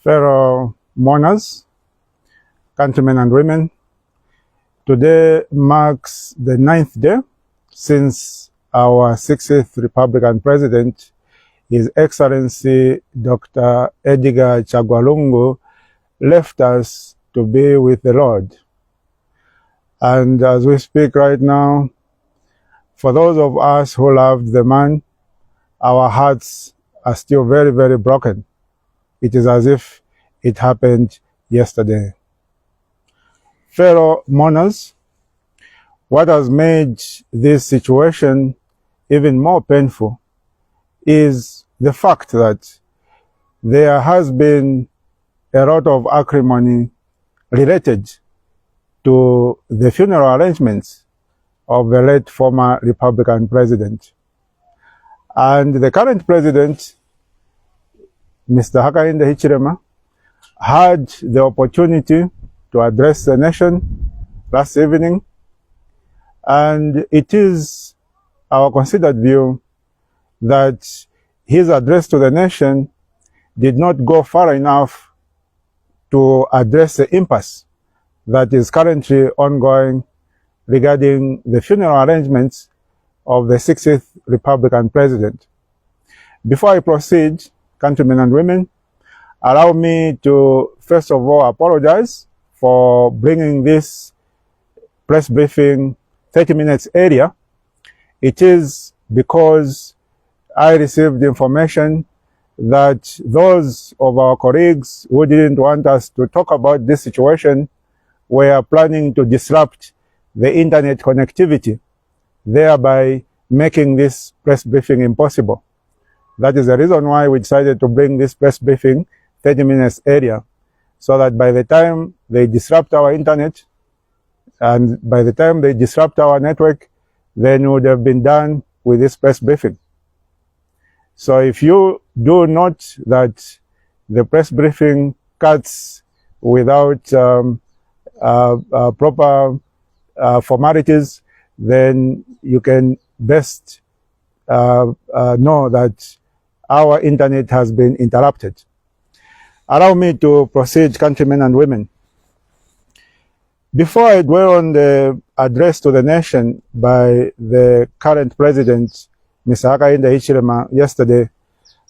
Fellow mourners, countrymen and women, today marks the 9th day since our 60th Republican President, His Excellency Dr. Edgar Chagwa left us to be with the Lord. And as we speak right now, for those of us who loved the man, our hearts are still very, very broken. It is as if it happened yesterday. Fellow mourners, what has made this situation even more painful is the fact that there has been a lot of acrimony related to the funeral arrangements of the late former Republican president. And the current president, Mr. Hakainde Hichilema, had the opportunity to address the nation last evening, and it is our considered view that his address to the nation did not go far enough to address the impasse that is currently ongoing regarding the funeral arrangements of the 60th Republican president. Before I proceed, countrymen and women, allow me to first of all apologize for bringing this press briefing 30 minutes earlier. It is because I received information that those of our colleagues who didn't want us to talk about this situation were planning to disrupt the internet connectivity, thereby making this press briefing impossible. That is the reason why we decided to bring this press briefing 30 minutes earlier, so that by the time they disrupt our internet and by the time they disrupt our network, then we would have been done with this press briefing. So if you do note that the press briefing cuts without proper formalities, then you can best know that our internet has been interrupted. Allow me to proceed, countrymen and women. Before I dwell on the address to the nation by the current president, Mr. Hakainde Hichilema, yesterday,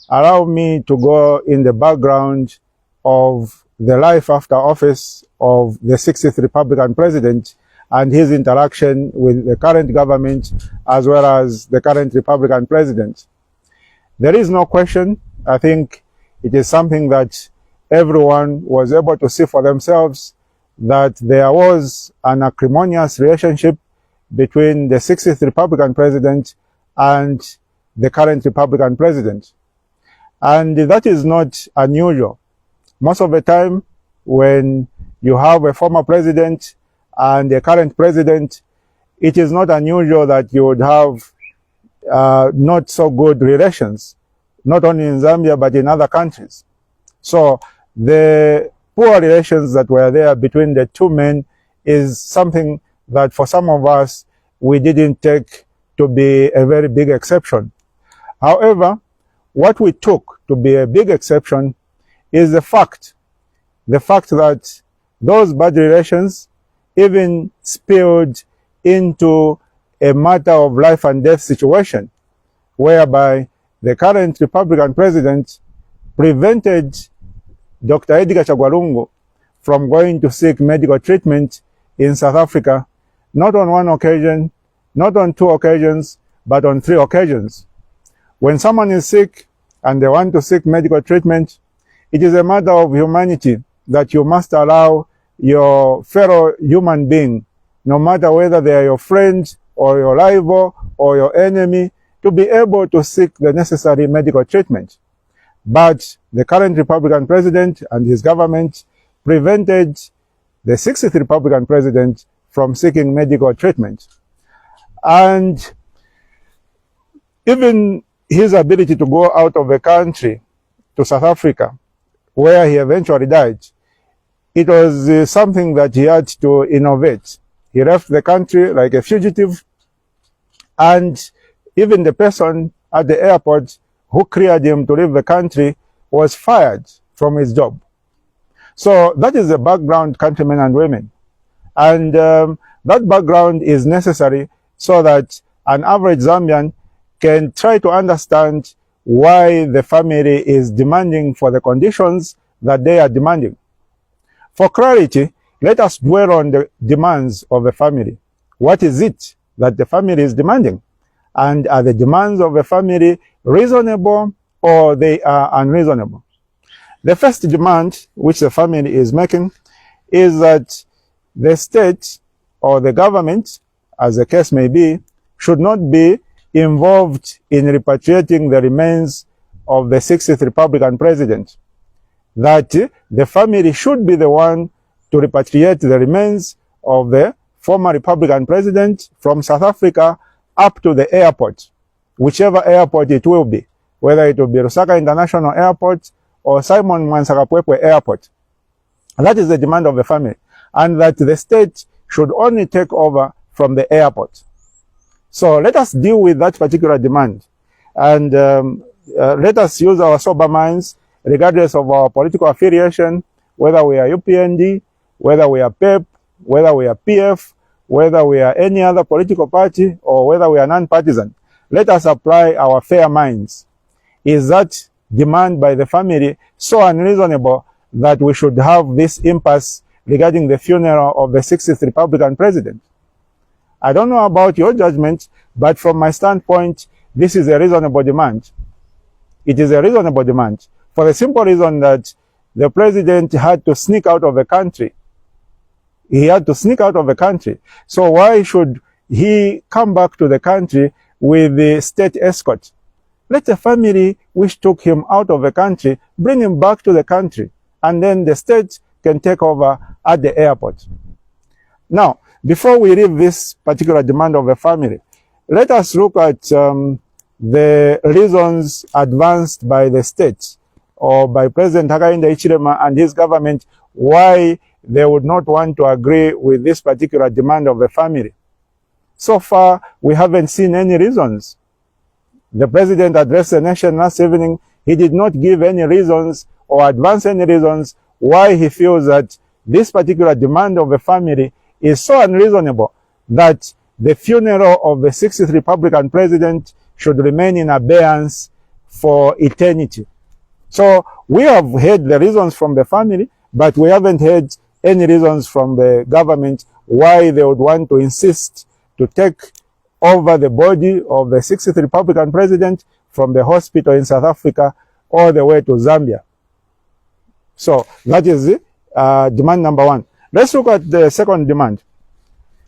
allow me to go in the background of the life after office of the 60th Republican president and his interaction with the current government as well as the current Republican president. There is no question. I think it is something that everyone was able to see for themselves, that there was an acrimonious relationship between the 60th Republican president and the current Republican president. And that is not unusual. Most of the time, when you have a former president and a current president, it is not unusual that you would have not so good relations, not only in Zambia but in other countries. So the poor relations that were there between the two men is something that for some of us we didn't take to be a very big exception. However, what we took to be a big exception is the fact that those bad relations even spilled into a matter of life and death situation, whereby the current Republican president prevented Dr. Edgar Chagwa from going to seek medical treatment in South Africa, not on one occasion, not on two occasions, but on 3 occasions. When someone is sick and they want to seek medical treatment, it is a matter of humanity that you must allow your fellow human being, no matter whether they are your friend or your rival or your enemy, to be able to seek the necessary medical treatment. But the current Republican president and his government prevented the 60th Republican president from seeking medical treatment. And even his ability to go out of the country to South Africa, where he eventually died, it was something that he had to innovate. He left the country like a fugitive, and even the person at the airport who cleared him to leave the country was fired from his job. So that is the background, countrymen and women. And that background is necessary so that an average Zambian can try to understand why the family is demanding for the conditions that they are demanding. For clarity, let us dwell on the demands of the family. What is it that the family is demanding? And are the demands of the family reasonable or they are unreasonable? The first demand which the family is making is that the state or the government, as the case may be, should not be involved in repatriating the remains of the 60th Republican president. That the family should be the one to repatriate the remains of the former Republican president from South Africa up to the airport, whichever airport it will be, whether it will be Lusaka International Airport or Simon Mwansakapwepwe Airport. And that is the demand of the family, and that the state should only take over from the airport. So let us deal with that particular demand, and let us use our sober minds, regardless of our political affiliation, whether we are UPND, whether we are PeP, whether we are PF, whether we are any other political party, or whether we are non-partisan. Let us apply our fair minds. Is that demand by the family so unreasonable that we should have this impasse regarding the funeral of the 60th Republican president? I don't know about your judgment, but from my standpoint, this is a reasonable demand. It is a reasonable demand for the simple reason that the president had to sneak out of the country. He had to sneak out of the country. So why should he come back to the country with the state escort? Let the family which took him out of the country bring him back to the country, and then the state can take over at the airport. Now, before we leave this particular demand of the family, let us look at the reasons advanced by the state or by President Hakainde Hichilema and his government why they would not want to agree with this particular demand of the family. So far, we haven't seen any reasons. The president addressed the nation last evening. He did not give any reasons or advance any reasons why he feels that this particular demand of the family is so unreasonable that the funeral of the 60th Republican president should remain in abeyance for eternity. So we have heard the reasons from the family, but we haven't heard any reasons from the government why they would want to insist to take over the body of the 60th Republican president from the hospital in South Africa all the way to Zambia. So that is demand number one. Let's look at the second demand.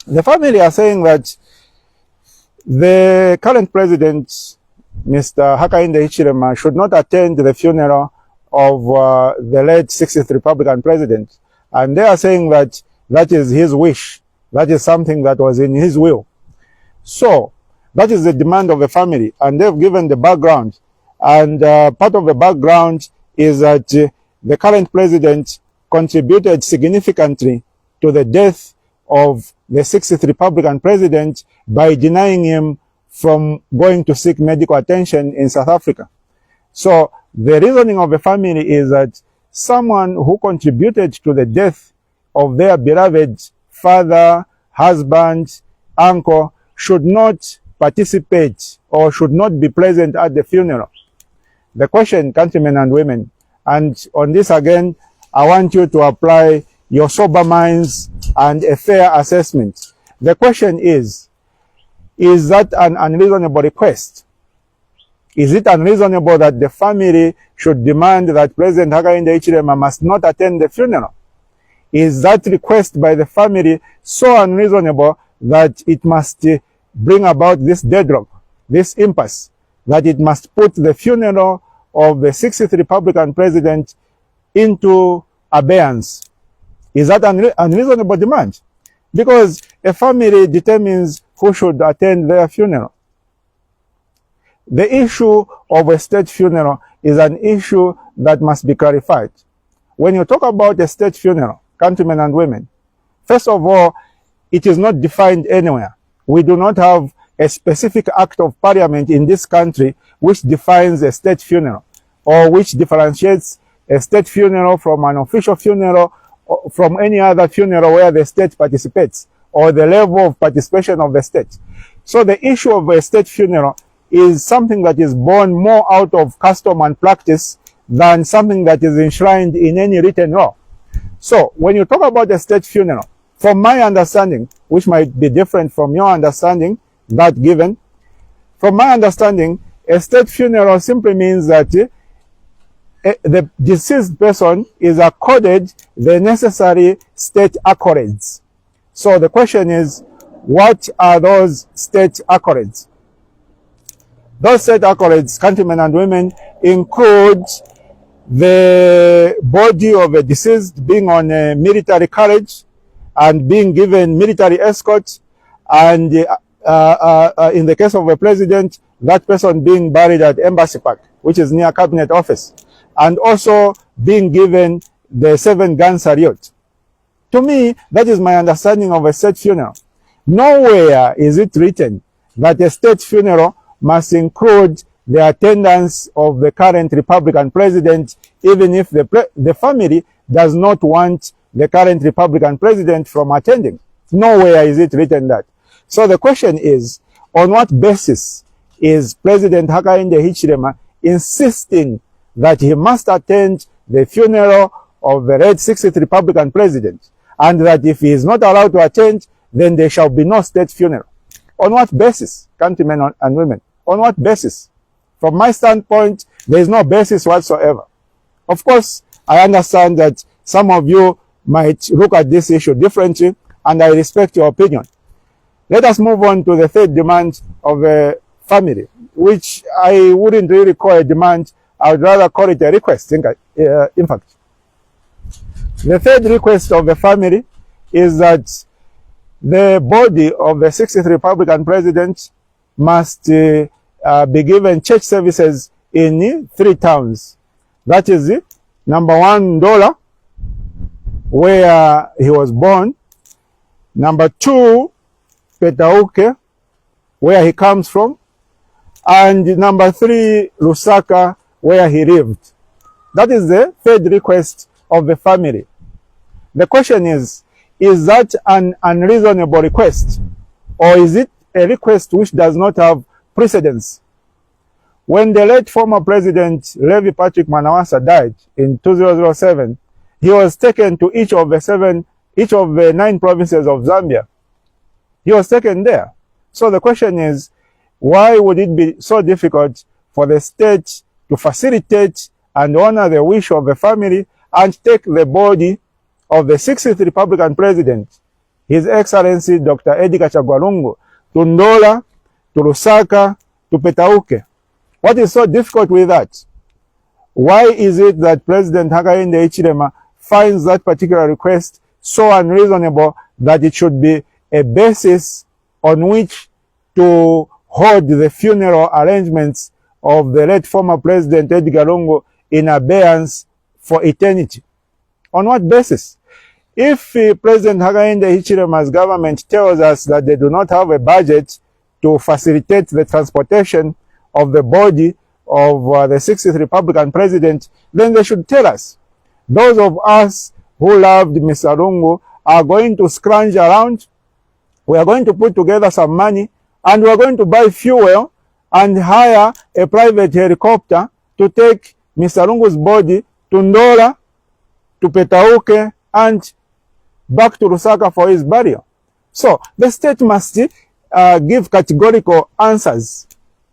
The family are saying that the current president, Mr. Hakainde Hichilema, should not attend the funeral of the late 60th Republican president. And they are saying that that is his wish. That is something that was in his will. So that is the demand of the family, and they've given the background. And part of the background is that the current president contributed significantly to the death of the 60th Republican president by denying him from going to seek medical attention in South Africa. So the reasoning of the family is that someone who contributed to the death of their beloved father, husband, uncle should not participate or should not be present at the funeral. The question, countrymen and women, and on this again, I want you to apply your sober minds and a fair assessment. The question is that an unreasonable request? Is it unreasonable that the family should demand that President Hakainde Hichilema must not attend the funeral? Is that request by the family so unreasonable that it must bring about this deadlock, this impasse, that it must put the funeral of the 60th Republican president into abeyance? Is that an unreasonable demand? Because a family determines who should attend their funeral. The issue of a state funeral is an issue that must be clarified. When you talk about a state funeral, countrymen and women, first of all, it is not defined anywhere. We do not have a specific act of parliament in this country which defines a state funeral or which differentiates a state funeral from an official funeral, or from any other funeral where the state participates, or the level of participation of the state. So the issue of a state funeral is something that is born more out of custom and practice than something that is enshrined in any written law. So when you talk about a state funeral, from my understanding, which might be different from your understanding, that given, from my understanding, a state funeral simply means that the deceased person is accorded the necessary state accolades. So the question is, what are those state accolades? Those state accolades, countrymen and women, include the body of a deceased being on a military carriage and being given military escort, and in the case of a president, that person being buried at Embassy Park, which is near Cabinet Office, and also being given the 7-gun salute. To me, that is my understanding of a state funeral. Nowhere is it written that a state funeral must include the attendance of the current Republican president, even if the family does not want the current Republican president from attending. Nowhere is it written that. So the question is, on what basis is President Hakainde Hichilema insisting that he must attend the funeral of the late 60th Republican president, and that if he is not allowed to attend, then there shall be no state funeral? On what basis, countrymen and women? On what basis? From my standpoint, there is no basis whatsoever. Of course, I understand that some of you might look at this issue differently, and I respect your opinion. Let us move on to the third demand of the family, which I wouldn't really call a demand. I would rather call it a request, in fact. The third request of the family is that the body of the 60th Republican president must be given church services in 3 towns. That is it. Number 1, Ndola, where he was born. Number 2, Petauke, where he comes from. And number 3, Lusaka, where he lived. That is the third request of the family. The question is that an unreasonable request, or is it a request which does not have precedence? When the late former president Levi Patrick Manawasa died in 2007, he was taken to each of the 9 provinces of Zambia. He was taken there. So the question is, why would it be so difficult for the state to facilitate and honor the wish of the family and take the body of the 60th Republican president, His Excellency Dr. Edgar Chagwa, to Ndola, to Lusaka, to Petauke? What is so difficult with that? Why is it that President Hakainde Hichilema finds that particular request so unreasonable that it should be a basis on which to hold the funeral arrangements of the late former President Edgar Lungu in abeyance for eternity? On what basis? If President Hakainde Hichilema's government tells us that they do not have a budget to facilitate the transportation of the body of the 60th Republican president, then they should tell us. Those of us who loved Mr. Lungu are going to scrounge around. We are going to put together some money, and we are going to buy fuel and hire a private helicopter to take Mr. Lungu's body to Ndola, to Petauke, and back to Lusaka for his burial. So the state must give categorical answers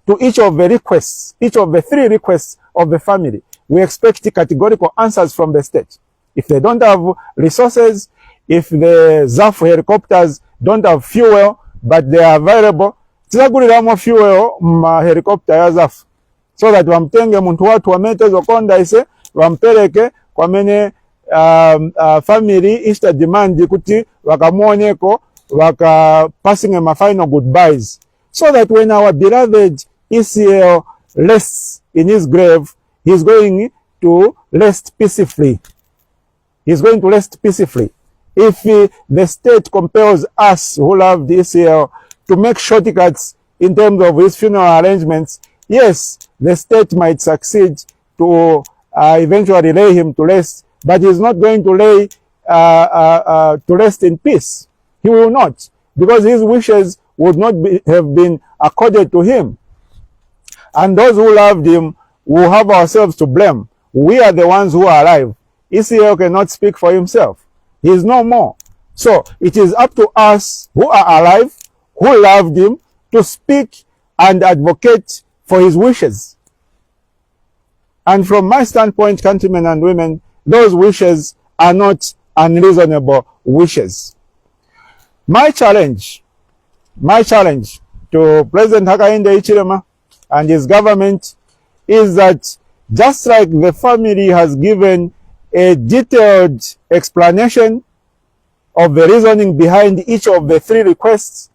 to each of the requests, each of the 3 requests of the family. We expect categorical answers from the state. If they don't have resources, if the ZAF helicopters don't have fuel, but they are available, tizaguliramu fuel ma helicopter ya ZAF, so that wamtenge muntu watu wamete zokonda ise wampeleke kwa mene family Easter demand kuti wakamuoneko waka passing my final goodbyes, so that when our beloved ECL rests in his grave, he's going to rest peacefully. He's going to rest peacefully. If the state compels us who love the ECL to make shortcuts in terms of his funeral arrangements, yes, the state might succeed to eventually lay him to rest, but he's not going to lay to rest in peace. He will not, because his wishes would not have been accorded to him. And those who loved him will have ourselves to blame. We are the ones who are alive. ECL cannot speak for himself. He is no more. So it is up to us who are alive, who loved him, to speak and advocate for his wishes. And from my standpoint, countrymen and women, those wishes are not unreasonable wishes. My challenge to President Hakainde Hichilema and his government is that, just like the family has given a detailed explanation of the reasoning behind each of the three requests,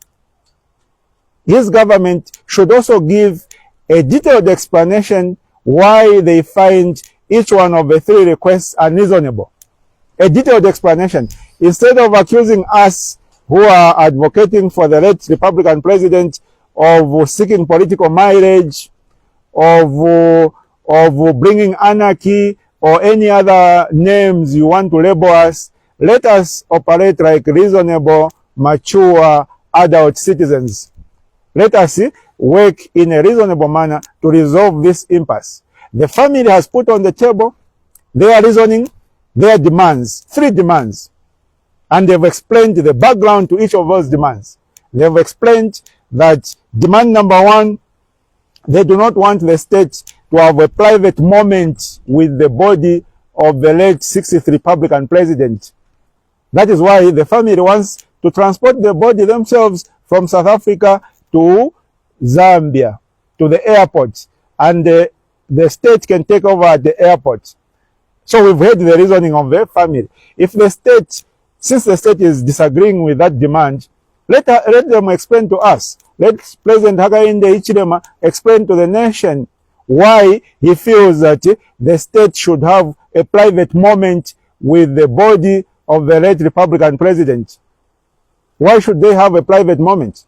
his government should also give a detailed explanation why they find each one of the three requests unreasonable. A detailed explanation. Instead of accusing us who are advocating for the late Republican president of seeking political mileage, of bringing anarchy, or any other names you want to label us, let us operate like reasonable, mature, adult citizens. Let us work in a reasonable manner to resolve this impasse. The family has put on the table their reasoning, their demands, three demands. And they've explained the background to each of those demands. They've explained that demand number one, they do not want the state to have a private moment with the body of the late 60th Republican president. That is why the family wants to transport the body themselves from South Africa to Zambia, to the airport, and the state can take over at the airport. So we've heard the reasoning of the family. If the state, since the state is disagreeing with that demand, let them explain to us. Let President Hakainde Hichilema explain to the nation why he feels that the state should have a private moment with the body of the late Republican president. Why should they have a private moment?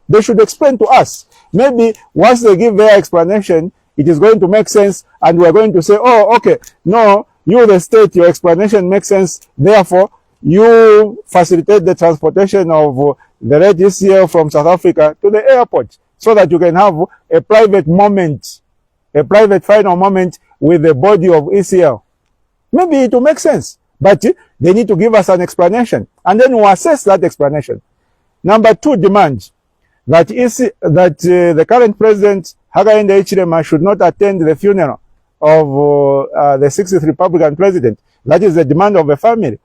They should explain to us. Maybe once they give their explanation, it is going to make sense, and we are going to say, oh, okay, no, you the state, your explanation makes sense, therefore you facilitate the transportation of the late ECL from South Africa to the airport, so that you can have a private moment, a private final moment with the body of ECL. Maybe it will make sense, but they need to give us an explanation, and then we'll assess that explanation. Number two demand, that the current president, Hakainde Hichilema, should not attend the funeral of the 60th Republican president. That is the demand of the family.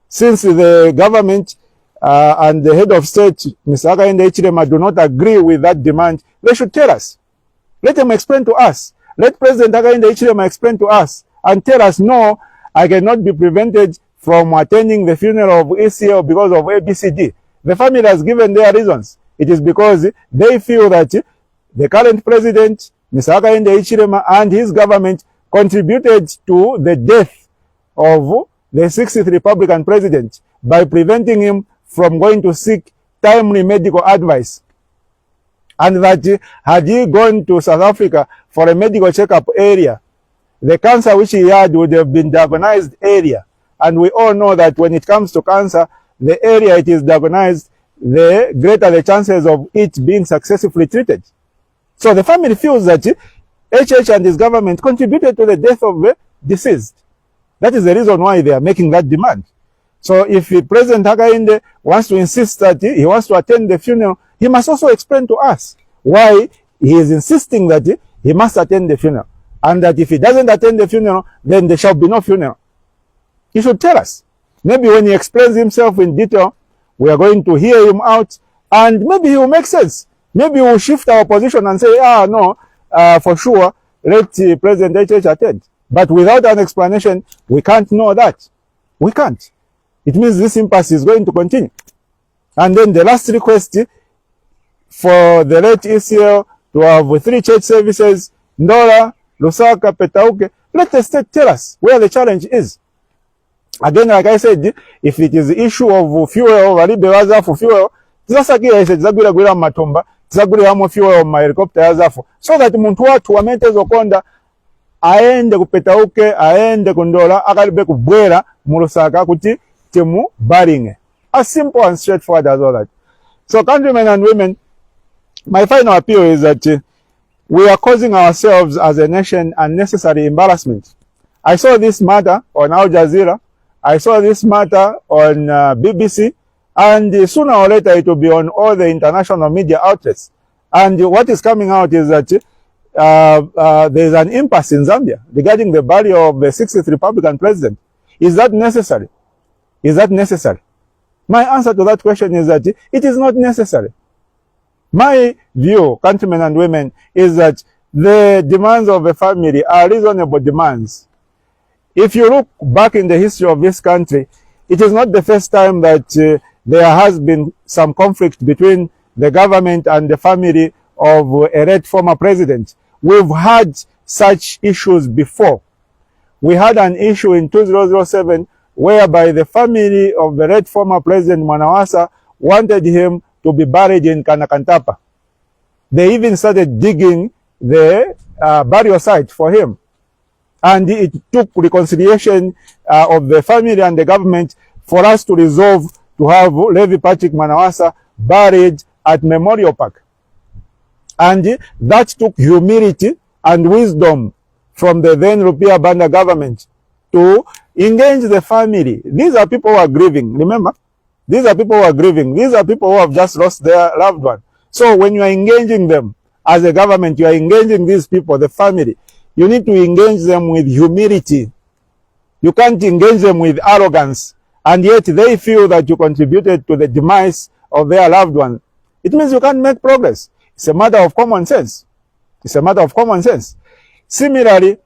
Since the government and the head of state, Mr. Hakainde Hichilema, do not agree with that demand, they should tell us. Let them explain to us. Let President Hakainde Hichilema explain to us and tell us, no, I cannot be prevented from attending the funeral of ECL because of ABCD. The family has given their reasons. It is because they feel that the current president, Mr. Hakainde Hichilema, and his government contributed to the death of the 60th Republican president by preventing him from going to seek timely medical advice. And that had he gone to South Africa for a medical checkup area, the cancer which he had would have been diagnosed earlier. And we all know that when it comes to cancer, the earlier it is diagnosed, the greater the chances of it being successfully treated. So the family feels that HH and his government contributed to the death of the deceased. That is the reason why they are making that demand. So if President Hakainde wants to insist that he wants to attend the funeral, he must also explain to us why he is insisting that he must attend the funeral. And that if he doesn't attend the funeral, then there shall be no funeral. He should tell us. Maybe when he explains himself in detail, we are going to hear him out, and maybe he will make sense. Maybe we'll shift our position and say, no, for sure, let President HH attend. But without an explanation, we can't know that. We can't. It means this impasse is going to continue. And then the last request for the late ECL to have 3 church services, Ndora, Lusaka, Petauke. Let the state tell us where the challenge is. Again, like I said, if it is the issue of fuel, for fuel, tizagwira matomba, tizagwira fuel ma helicopter yazafu, so that muntu watu wa Mente Zokonda aende kupetauke, aende kundola, akalibe kubwera mu Lusaka kuti timu baringe. As simple and straightforward as all that. So countrymen and women, my final appeal is that we are causing ourselves as a nation unnecessary embarrassment. I saw this matter on Al Jazeera. I saw this matter on BBC. And sooner or later it will be on all the international media outlets. And what is coming out is that there is an impasse in Zambia regarding the burial of the 60th Republican president. Is that necessary? Is that necessary? My answer to that question is that it is not necessary. My view, countrymen and women, is that the demands of the family are reasonable demands. If you look back in the history of this country, it is not the first time that there has been some conflict between the government and the family of a late former president. We've had such issues before. We had an issue in 2007 whereby the family of the late former president Mwanawasa wanted him to be buried in Kanakantapa. They even started digging the burial site for him. And it took reconciliation of the family and the government for us to resolve to have Levi Patrick Mwanawasa buried at Memorial Park. And that took humility and wisdom from the then Rupia Banda government to engage the family. These are people who are grieving, remember? These are people who are grieving. These are people who have just lost their loved one. So when you are engaging them as a government, you are engaging these people, the family. You need to engage them with humility. You can't engage them with arrogance. And yet they feel that you contributed to the demise of their loved one. It means you can't make progress. It's a matter of common sense. It's a matter of common sense. Similarly,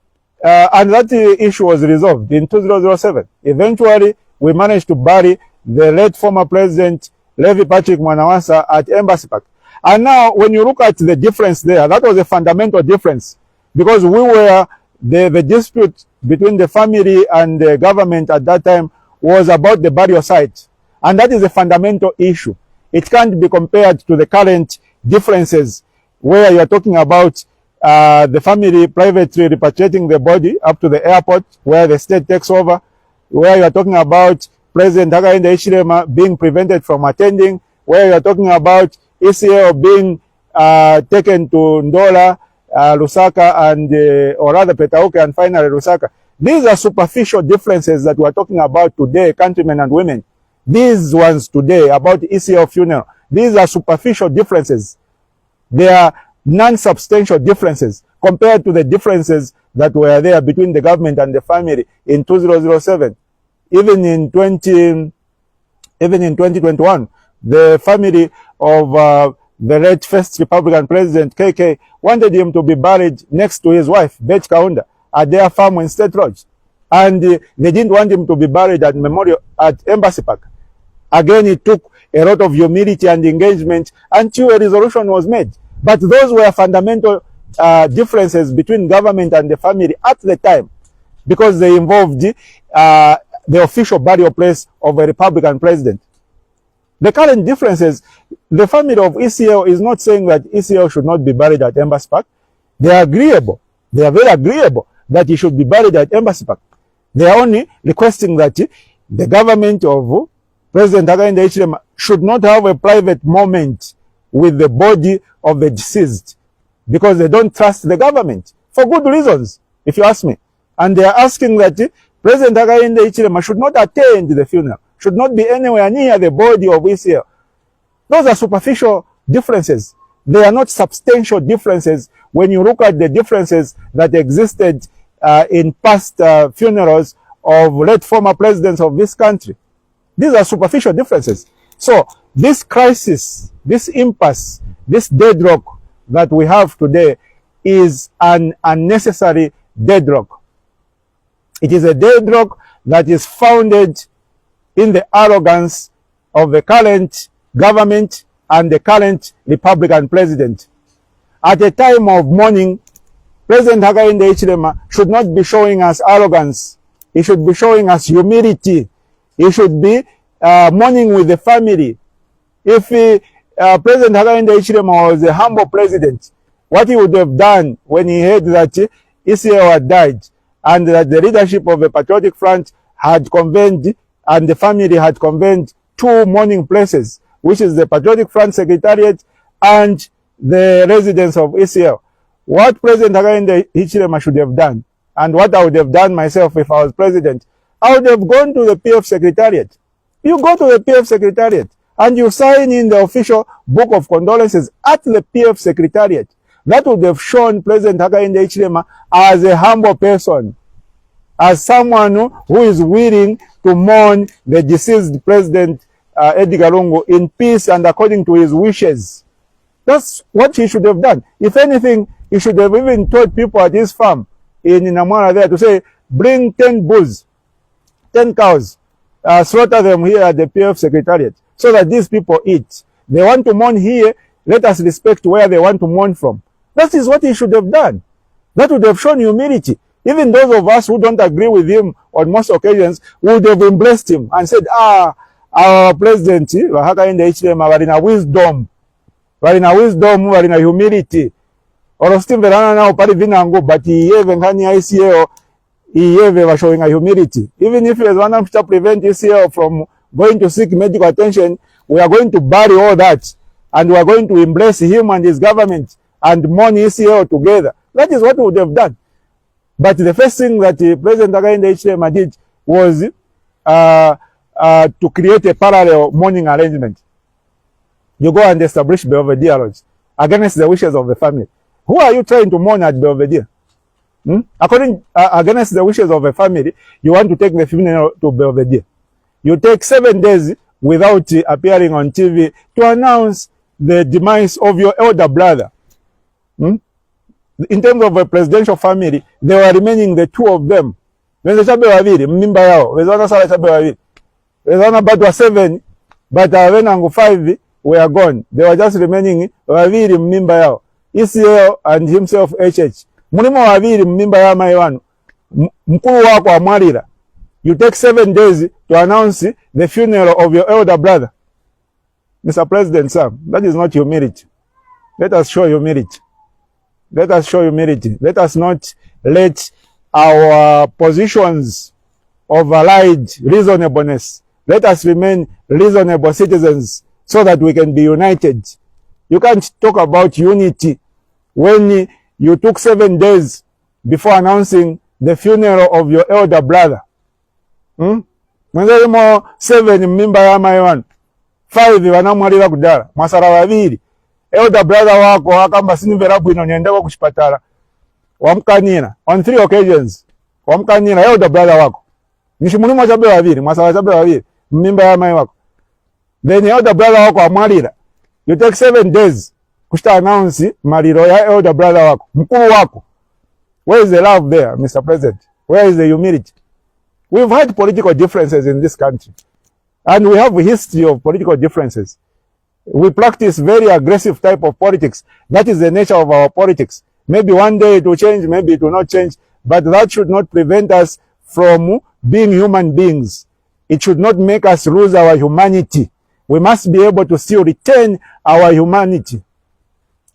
and that issue was resolved in 2007. Eventually, we managed to bury the late former president Levi Patrick Mwanawasa at Embassy Park. And now, when you look at the difference there, that was a fundamental difference. Because the dispute between the family and the government at that time was about the burial site. And that is a fundamental issue. It can't be compared to the current differences where you are talking about the family privately repatriating the body up to the airport where the state takes over, where you are talking about President Hakainde Hichilema being prevented from attending, where you are talking about ECL being taken to Ndola, Lusaka, and or rather Petauke, and finally Lusaka. These are superficial differences that we are talking about today, countrymen and women. These ones today about ECL funeral, these are superficial differences. They are non-substantial differences compared to the differences that were there between the government and the family in 2007. Even in 2021, the family of the late first Republican president KK wanted him to be buried next to his wife, Beth Kaunda, at their farm in State Lodge. And they didn't want him to be buried at Memorial at Embassy Park. Again, it took a lot of humility and engagement until a resolution was made. But those were fundamental differences between government and the family at the time, because they involved the official burial place of a Republican president. The current differences, the family of ECL is not saying that ECL should not be buried at Embassy Park. They are agreeable. They are very agreeable that he should be buried at Embassy Park. They are only requesting that the government of President Hakainde Hichilema should not have a private moment with the body of the deceased, because they don't trust the government for good reasons, if you ask me. And they are asking that President Hakainde Hichilema should not attend the funeral, should not be anywhere near the body of ECL. Those are superficial differences. They are not substantial differences when you look at the differences that existed in past funerals of late former presidents of this country. These are superficial differences. So this crisis, this impasse, this deadlock that we have today is an unnecessary deadlock. It is a deadlock that is founded in the arrogance of the current government and the current Republican president. At a time of mourning, President Hakainde Hichilema should not be showing us arrogance. He should be showing us humility. He should be mourning with the family. If President Hakainde Hichilema was a humble president, what he would have done when he heard that ECL had died, and that the leadership of the Patriotic Front had convened, and the family had convened 2 mourning places, which is the Patriotic Front Secretariat and the residence of ECL. What President Hakainde Hichilema should have done, and what I would have done myself if I was president, I would have gone to the PeP Secretariat. You go to the PeP Secretariat and you sign in the official book of condolences at the PeP Secretariat. That would have shown President Hakainde Hichilema as a humble person, as someone who is willing to mourn the deceased President Edgar Lungu in peace and according to his wishes. That's what he should have done. If anything, he should have even told people at his farm in Namwara there to say, bring 10 bulls, 10 cows, slaughter them here at the PeP Secretariat so that these people eat. They want to mourn here, let us respect where they want to mourn from. That is what he should have done. That would have shown humility. Even those of us who don't agree with him on most occasions would have embraced him and said, our president, Hakainde Hichilema, varina wisdom, varina humility. Orostimverana now pari vinango, but he even kani ICO, he even showing a humility. Even if he is one to prevent ECL from going to seek medical attention, we are going to bury all that, and we are going to embrace him and his government and mourn ECL together. That is what we would have done. But the first thing that President Hakainde Hichilema did was to create a parallel mourning arrangement. You go and establish Belvedere Lodge against the wishes of the family. Who are you trying to mourn at Belvedere? According against the wishes of a family, you want to take the funeral to Belvedere. You take 7 days without appearing on TV to announce the demise of your elder brother. In terms of a presidential family, they were remaining the 2 of them. There's a mimba yao. There's one about 7, but when 5 were gone. They were just remaining waviri mimba yao. ECL and himself HH. Mulimo waviri mimba ya maiwanu. Mkulu wako amarira. You take 7 days to announce the funeral of your elder brother. Mr. President, sir, that is not humility. Let us show humility. Let us show humility. Let us not let our positions override reasonableness. Let us remain reasonable citizens so that we can be united. You can't talk about unity when you took 7 days before announcing the funeral of your elder brother. Mwenzemo 7 mimba ya maiwan. 5 wanamwalira kudala. Masara waviri. Elder brother wako akamba sinivera bwino niendeko kuchipatala. Wamkanina. On 3 occasions. Wamkanina elder brother wako. Nishimulimo chabe waviri. Masara chabe waviri. Mimba ya mai wako. Then elder brother wako amwalira. You take 7 days kushita announce mariro ya elder brother wako. Mkuu wako. Where is the love there, Mr. President? Where is the humility? We've had political differences in this country. And we have a history of political differences. We practice very aggressive type of politics. That is the nature of our politics. Maybe one day it will change, maybe it will not change. But that should not prevent us from being human beings. It should not make us lose our humanity. We must be able to still retain our humanity.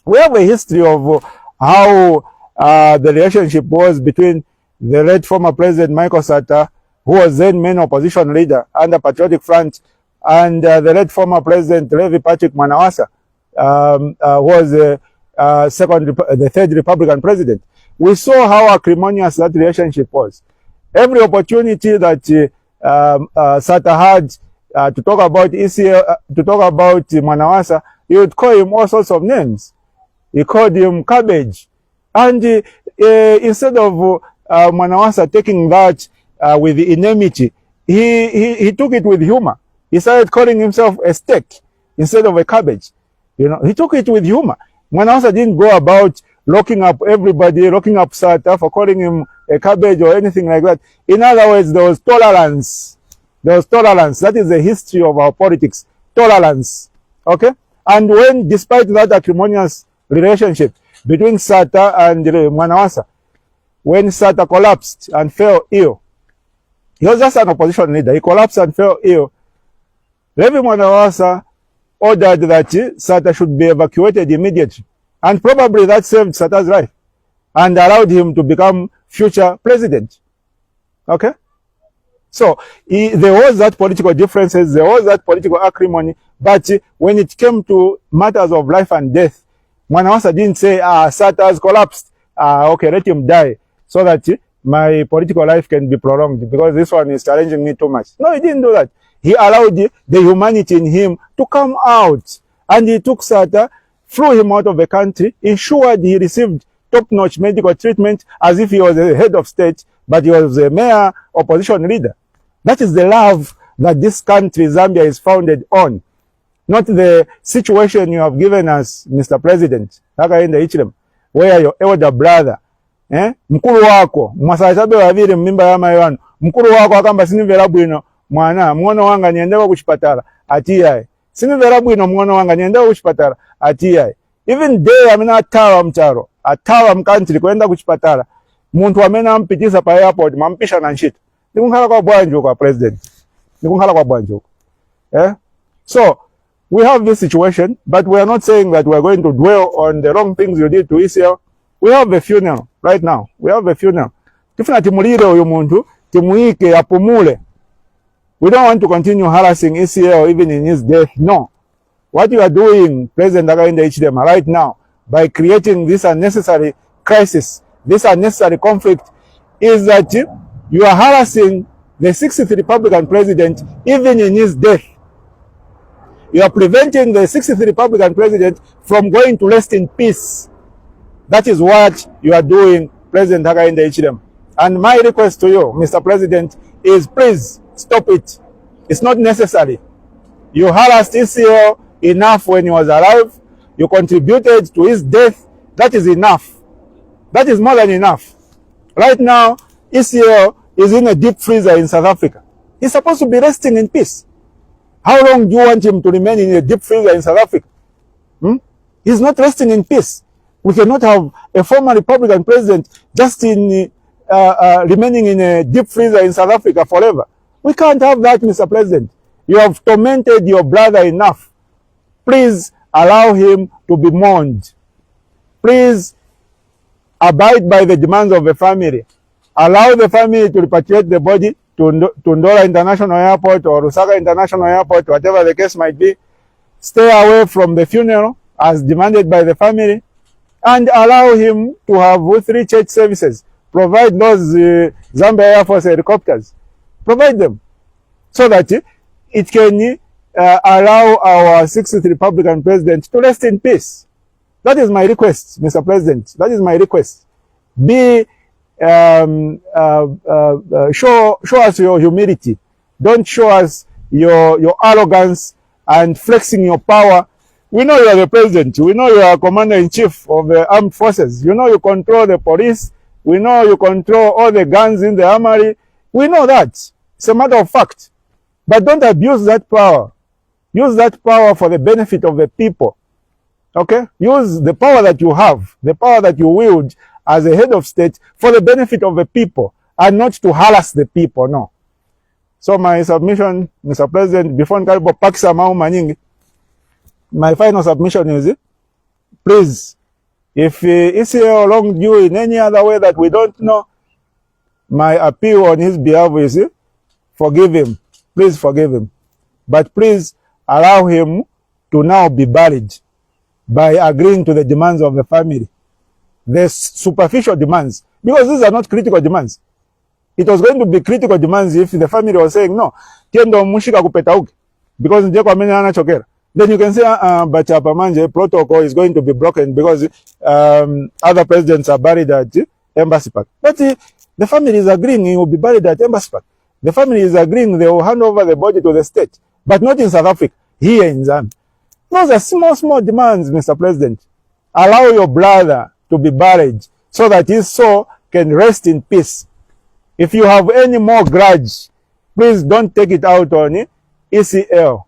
We have a history of how the relationship was between the late former President Michael Sata, who was then main opposition leader under Patriotic Front, and the late former President Levi Patrick Mwanawasa, who was the 3rd Republican president. We saw how acrimonious that relationship was. Every opportunity that Sata had to talk about ECL, to talk about Mwanawasa, he would call him all sorts of names. He called him cabbage. And instead of Mwanawasa taking that with enmity, he took it with humor. He started calling himself a steak instead of a cabbage. You know, he took it with humor. Mwanawasa didn't go about locking up everybody, locking up Sata for calling him a cabbage or anything like that. In other words, there was tolerance. There was tolerance. That is the history of our politics. Tolerance. Okay? And when, despite that acrimonious relationship between Sata and Mwanawasa, when Sata collapsed and fell ill, he was just an opposition leader. He collapsed and fell ill. Levi Mwanawasa ordered that Sata should be evacuated immediately. And probably that saved Sata's life. and allowed him to become future president. Okay? So there was that political differences, there was that political acrimony, but when it came to matters of life and death, Mwanawasa didn't say, SATA has collapsed, okay, let him die, so that my political life can be prolonged, because this one is challenging me too much. No, he didn't do that. He allowed the humanity in him to come out, and he took SATA, flew him out of the country, ensured he received top-notch medical treatment as if he was a head of state, but he was a mere opposition leader. That is the love that this country, Zambia, is founded on. Not the situation you have given us, Mr. President, Hakainde Hichilema, where your elder brother, mkuru wako, mwasachabe waviri mmimba ya mayano, mkuru wako akamba sinivera bwino, mwana wanga niendewa kuchipatala, atiyai. Sinivera bwino mwana wanga niendewa kuchipatala, atiyai. Even day amina atawa mcharo, atawa mkantri kuenda kuchipatala, muntu wamena mpitisa pa airport, mampisha na nshita. Nikunghala kwa bwanjo kwa president. Nikunghala kwa bwanjo. So, we have this situation, but we are not saying that we are going to dwell on the wrong things you did to Israel. We have a funeral right now. We have a funeral. Tifuna timulire uyu muntu, timuike apumule. We don't want to continue harassing Israel even in his death. No. What you are doing, President Hakainde Hichilema, right now, by creating this unnecessary crisis, this unnecessary conflict, is that you are harassing the 60th Republican president even in his death. You are preventing the 60th Republican president from going to rest in peace. That is what you are doing, President Hakainde Hichilema. And my request to you, Mr. President, is please stop it. It's not necessary. You harassed Israel enough when he was alive. You contributed to his death. That is enough. That is more than enough. Right now, Israel is in a deep freezer in South Africa. He's supposed to be resting in peace. How long do you want him to remain in a deep freezer in South Africa? He's not resting in peace. We cannot have a former Republican president just in remaining in a deep freezer in South Africa forever. We can't have that, Mr. President. You have tormented your brother enough. Please allow him to be mourned. Please abide by the demands of the family. Allow the family to repatriate the body to Ndora International Airport or Lusaka International Airport, whatever the case might be. Stay away from the funeral as demanded by the family, and allow him to have 3 church services. Provide those Zambia Air Force helicopters. Provide them so that it can allow our 60th Republican president to rest in peace. That is my request, Mr. President. That is my request. Show us your humility. Don't show us your arrogance and flexing your power. We know you are the president. We know you are commander-in-chief of the armed forces. You know you control the police. We know you control all the guns in the armory. We know that. It's a matter of fact. But don't abuse that power. Use that power for the benefit of the people. Okay? Use the power that you have, the power that you wield as a head of state for the benefit of the people and not to harass the people, no. So my submission, Mr. President, before Nkaribo Pakisa Manyingi, my final submission is, please, if Israel wronged you in any other way that we don't know, my appeal on his behalf is, forgive him. Please forgive him. But please allow him to now be buried by agreeing to the demands of the family. The superficial demands, because these are not critical demands. It was going to be critical demands if the family was saying, no, tiendo mushika kupeta uke, because njeko amene anachokera. Then you can say, but Manje protocol is going to be broken because other presidents are buried at Embassy Park. But the family is agreeing he will be buried at Embassy Park. The family is agreeing they will hand over the body to the state, but not in South Africa, here in Zambia. Those are small, small demands, Mr. President. Allow your brother to be buried so that his soul can rest in peace. If you have any more grudge, please don't take it out on ECL.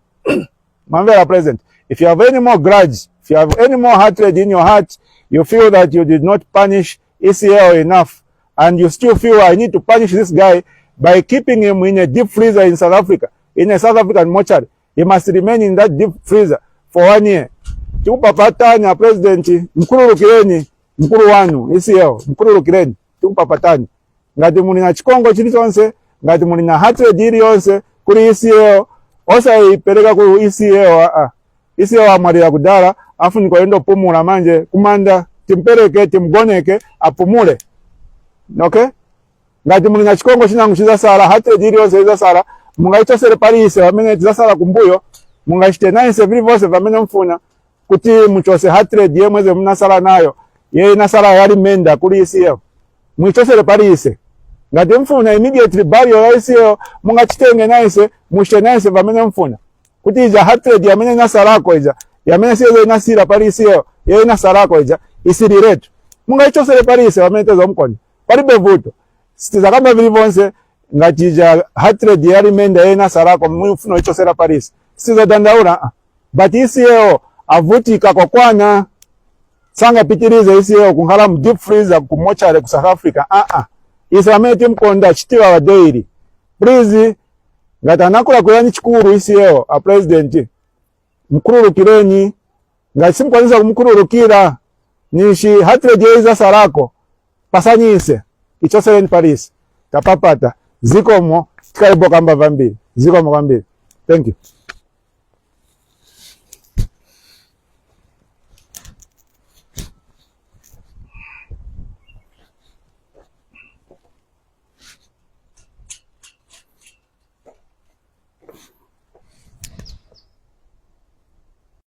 Mr. President, if you have any more grudge, if you have any more hatred in your heart, you feel that you did not punish ECL enough, and you still feel I need to punish this guy by keeping him in a deep freezer in South Africa, in a South African mortuary. He must remain in that deep freezer for 1 year. Tukupapatanya President, mkurukireni, mkuru wanu isiyo mkurulukireni tumpapatani ngati muli na chikongo chilichonse ngati muli na hatred iliyonse kuli isiyo osayipereka ku isiyo isiyo amwalira kudala afunika yendo pumula manje kumanda timpereke timgoneke apumule. Okay? Ngati muli na chikongo chinangu chizasala hatred iliyonse izasala mungayichosere palise wamene tizasala kumbuyo mungachitenanise vili vose vamene mfuna kuti muchose hatred yemweze mnasala nayo ye nasala yali menda kuli isiyo mwichosere palise ngati mfuna immediately burial ya isiyo mungachitenge naise muchitenanise vamene mfuna kuti ija hatred yamene nasalako ija yamene siyo inasira pali isiyo ye nasalako ija isiriretu mungayichosere palise vamene tezo mkoni palibe vuto sitiza kama vili vonse ngati ija hatred yali menda ye nasalako mfuna ichosera palise sitiza dandaula but isiyo avutika kwa kwana sanga pitirize isiyo kunkhala mu deep freezer kumochale ku South Africa isi amene timkonda chitiwa wa daily please ngati anakula kuyani chikuru isiyo a president mkurulukireni ngati simkwaniza kumkurulukira nishi hatred yeiza sarako pasanyise ichosereni Paris tapapata zikomo tikalibo kamba vambiri zikomo kwambiri. Thank you.